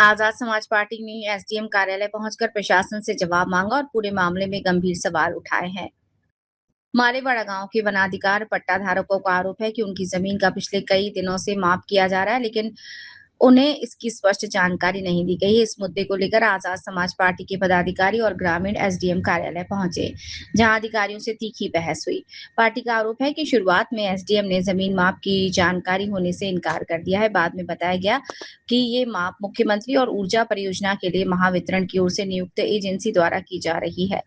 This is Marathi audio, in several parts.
आजाद समाज पार्टी ने एसडीएम कार्यालय पहुंचकर प्रशासन से जवाब मांगा और पूरे मामले में गंभीर सवाल उठाए हैं। मालेवाड़ा गांव के वनाधिकार पट्टा धारकों का आरोप है कि उनकी जमीन का पिछले कई दिनों से माप किया जा रहा है, लेकिन उन्हें इसकी स्पष्ट जानकारी नहीं दी गई है। इस मुद्दे को लेकर आजाद समाज पार्टी के पदाधिकारी और ग्रामीण एसडीएम कार्यालय पहुंचे, जहां अधिकारियों से तीखी बहस हुई। पार्टी का आरोप है कि शुरुआत में एसडीएम ने जमीन माप की जानकारी होने से इनकार कर दिया है। बाद में बताया गया कि ये माप मुख्यमंत्री और ऊर्जा परियोजना के लिए महावितरण की ओर से नियुक्त एजेंसी द्वारा की जा रही है।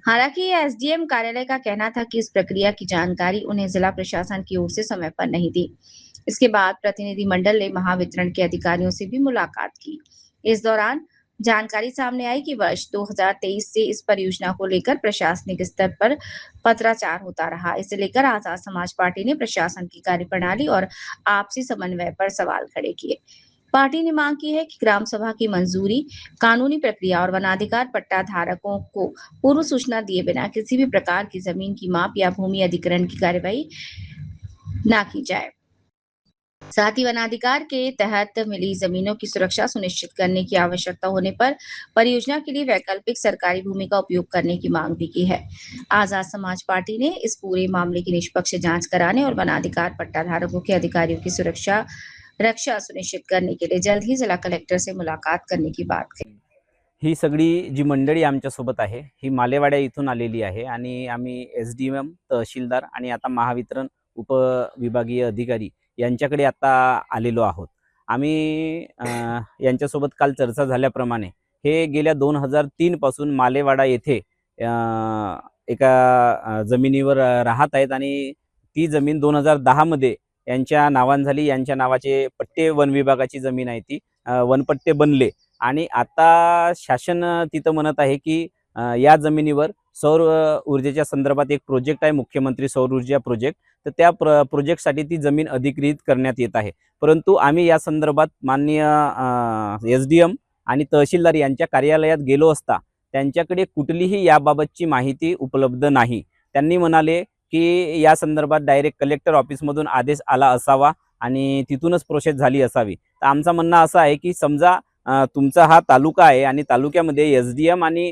हालांकि एसडीएम कार्यालय का कहना था कि इस प्रक्रिया की जानकारी उन्हें जिला प्रशासन की ओर से समय पर नहीं दी। इसके बाद प्रतिनिधिमंडल ने महावितरण के अधिकारियों से भी मुलाकात की। इस दौरान जानकारी सामने आई कि वर्ष 2023 से इस परियोजना को लेकर प्रशासनिक स्तर पर पत्राचार होता रहा। इसे लेकर आजाद समाज पार्टी ने प्रशासन की कार्यप्रणाली और आपसी समन्वय पर सवाल खड़े किए। पार्टी ने मांग की है कि ग्राम सभा की मंजूरी, कानूनी प्रक्रिया और वनाधिकार पट्टा धारकों को पूर्व सूचना दिए बिना किसी भी प्रकार की जमीन की माप या भूमि अधिग्रहण की कार्यवाही न की जाए। साथ ही वनाधिकार के तहत मिली जमीनों की सुरक्षा सुनिश्चित करने की आवश्यकता होने पर परियोजना के लिए वैकल्पिक सरकारी भूमि का उपयोग करने की मांग भी की है। आजाद समाज पार्टी ने इस पूरे मामले की निष्पक्ष जांच कराने और वनाधिकार पट्टा धारकों के अधिकारियों की रक्षा सुनिश्चित करने के लिए जल्द ही जिला कलेक्टर से मुलाकात करने की बात कही। ही सगळी जी मंडळी आमच्यासोबत आहे ही मालेवाड्या इथून आलेली आहे आणि आम्ही एसडीएम, तहसीलदार आणि आता महावितरण उपविभागीय अधिकारी यांच्याकडे आता आलेलो आहोत। आम्ही यांच्यासोबत काल चर्चा झाल्याप्रमाणे हे गेल्या 2003 पासून मालेवाडा येथे एका जमिनीवर राहत आहेत आणि ती जमीन 2010 मध्ये यांच्या नावान झाली। यांच्या नावाचे पट्टे वन विभागाची जमीन आहे, ती वनपट्टे बनले आणि आता शासन तिथं म्हणत आहे की या जमिनीवर सौर ऊर्जेच्या संदर्भात एक प्रोजेक्ट आहे, मुख्यमंत्री सौर ऊर्जा प्रोजेक्ट, तर त्या प्रोजेक्टसाठी ती जमीन अधिकृत करण्यात येत आहे। परंतु आम्ही या संदर्भात माननीय एसडीएम आणि तहसीलदार यांच्या कार्यालयात गेलो असता त्यांच्याकडे कुठलीही याबाबतची माहिती उपलब्ध नाही। त्यांनी म्हणाले की या संदर्भात डायरेक्ट कलेक्टर ऑफिसमधून आदेश आला असावा आणि तिथूनच प्रोसेस झाली असावी। तर आमचं म्हणणं असं आहे की समजा तुमचा हा तालुका आहे आणि तालुक्यामध्ये एसडीएम आणि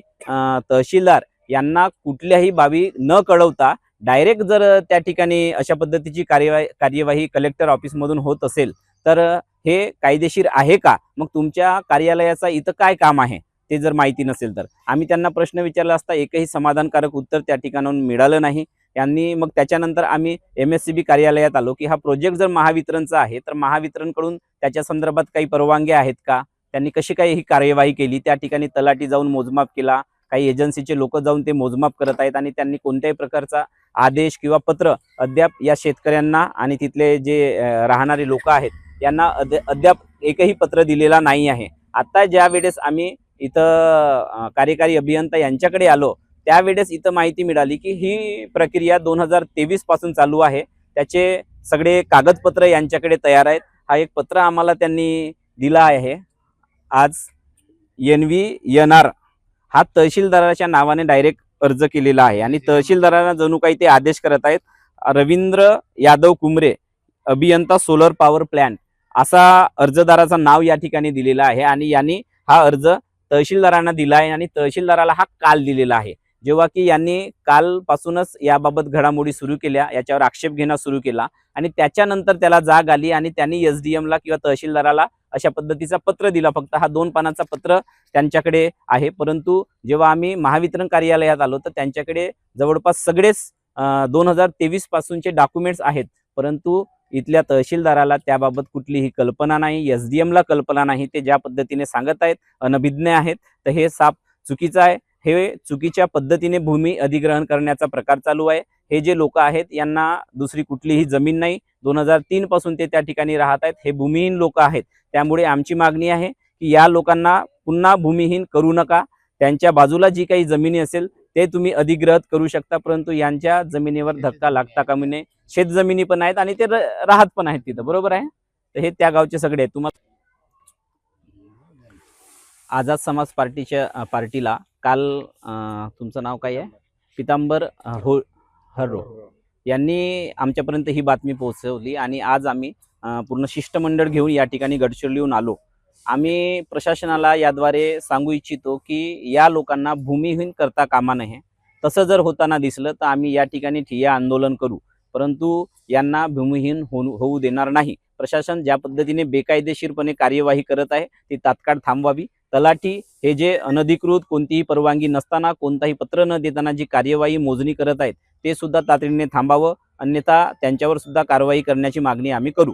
तहसीलदार यांना कुठल्याही बाबी न कळवता डायरेक्ट जर त्या ठिकाणी अशा पद्धतीची कार्यवाही कलेक्टर ऑफिसमधून होत असेल तर हे कायदेशीर आहे का? मग तुमच्या कार्यालयाचा इथं काय काम आहे ते जर माहिती नसेल तर? आम्ही त्यांना प्रश्न विचारला असता एकही समाधानकारक उत्तर त्या ठिकाणाहून मिळालं नाही। यांनी मग त्याच्यानंतर आम्ही एमएससीबी कार्यालयात आलो की हा प्रोजेक्ट जर महावितरणचा आहे तर महावितरणकडून त्याच्या संदर्भात काही परवानगी आहेत का, त्यांनी कशी काही ही कार्यवाही केली। त्या ठिकाणी तलाठी जाऊन मोजमाप केला, काही एजन्सीचे लोक जाऊन ते मोजमाप करत आहेत आणि त्यांनी कोणत्याही प्रकारचा आदेश किंवा पत्र अद्याप या शेतकऱ्यांना आणि तिथले जे राहणारे लोक आहेत यांना अद्याप एकही पत्र दिलेला नाही आहे। आता ज्या वेळेस आम्ही इथं कार्यकारी अभियंता यांच्याकडे आलो त्यावेळेस इथं माहिती मिळाली की ही प्रक्रिया 2023 पासून चालू आहे, त्याचे सगळे कागदपत्र यांच्याकडे तयार आहेत। हा एक पत्र आम्हाला त्यांनी दिला आहे आज। NVNR हा तहसीलदाराच्या नावाने डायरेक्ट अर्ज केलेला आहे आणि तहसीलदारांना जणू काही ते आदेश करत आहेत। रवींद्र यादव कुमरे, अभियंता सोलर पॉवर प्लांट असा अर्जदाराचं नाव या ठिकाणी दिलेलं आहे आणि यांनी हा अर्ज तहसीलदारांना दिला आहे आणि तहसीलदाराला हा काल दिलेला आहे। जेव्हा की यांनी कालपासूनच याबाबत घडामोडी सुरू केल्या, याच्यावर आक्षेप घेणं सुरू केला आणि त्याच्यानंतर त्याला जाग आली आणि त्यांनी एसडीएमला किंवा तहसीलदाराला अशा पद्धतीचा पत्र दिला। फक्त हा 2 पानाचा पत्र त्यांच्याकडे आहे। परंतु जेव्हा आम्ही महावितरण कार्यालयात आलो तर त्यांच्याकडे जवळपास सगळेच 2023 पासूनचे डॉक्युमेंट्स आहेत, परंतु इथल्या तहसीलदाराला त्याबाबत कुठलीही कल्पना नाही, एसडीएमला कल्पना नाही। ते ज्या पद्धतीने सांगत आहेत अनभिज्ञ आहेत, तर हे साफ चुकीचं आहे। हे चुकीच्या पद्धतीने भूमी अधिग्रहण करण्याचा प्रकार चालू आहे। हे जे लोक आहेत यांना दुसरी कुठलीही जमीन नाही, 2003 पासून ते त्या ठिकाणी राहत आहेत, हे भूमिहीन लोक आहेत। त्यामुळे आमची मागणी आहे की या लोकांना पुन्हा भूमिहीन करू नका। त्यांच्या बाजूला जी काही जमिनी असेल ते तुम्ही अधिग्रहित करू शकता, परंतु यांच्या जमिनीवर धक्का लागता कामा नये। शेत जमिनी पण आहेत आणि ते राहत पण आहेत तिथं, बरोबर आहे। तर हे त्या गावचे सगळे आहेत। तुम्हाला आझाद समाज पार्टीला काल तुमचं नाव काय आहे? पितांबर हर्रो यांनी आमच्यापर्यंत ही बातमी पोहोचवली आणि आज आम्ही पूर्ण शिष्टमंडळ घेऊन या ठिकाणी गडचिरोलीहून आलो. आम्ही प्रशासनाला याद्वारे सांगू इच्छितो की या लोकांना भूमिहीन करता कामा नये. तसं जर होताना दिसलं तर आम्ही या ठिकाणी ठिय्या आंदोलन करू, परंतु यांना भूमिहीन होऊ देणार नाही. प्रशासन ज्या पद्धतीने बेकायदेशीरपणे कार्यवाही करत आहे ती तात्काळ थांबवावी. तलाठी हे जे अनधिकृत कोणतीही परवानगी नसताना कोणताही पत्र न देताना जी कार्यवाही मोजणी करत आहेत ते सुद्धा तातडीने थांबावं, अन्यथा त्यांच्यावर सुद्धा कारवाई करण्याची मागणी आम्ही करू.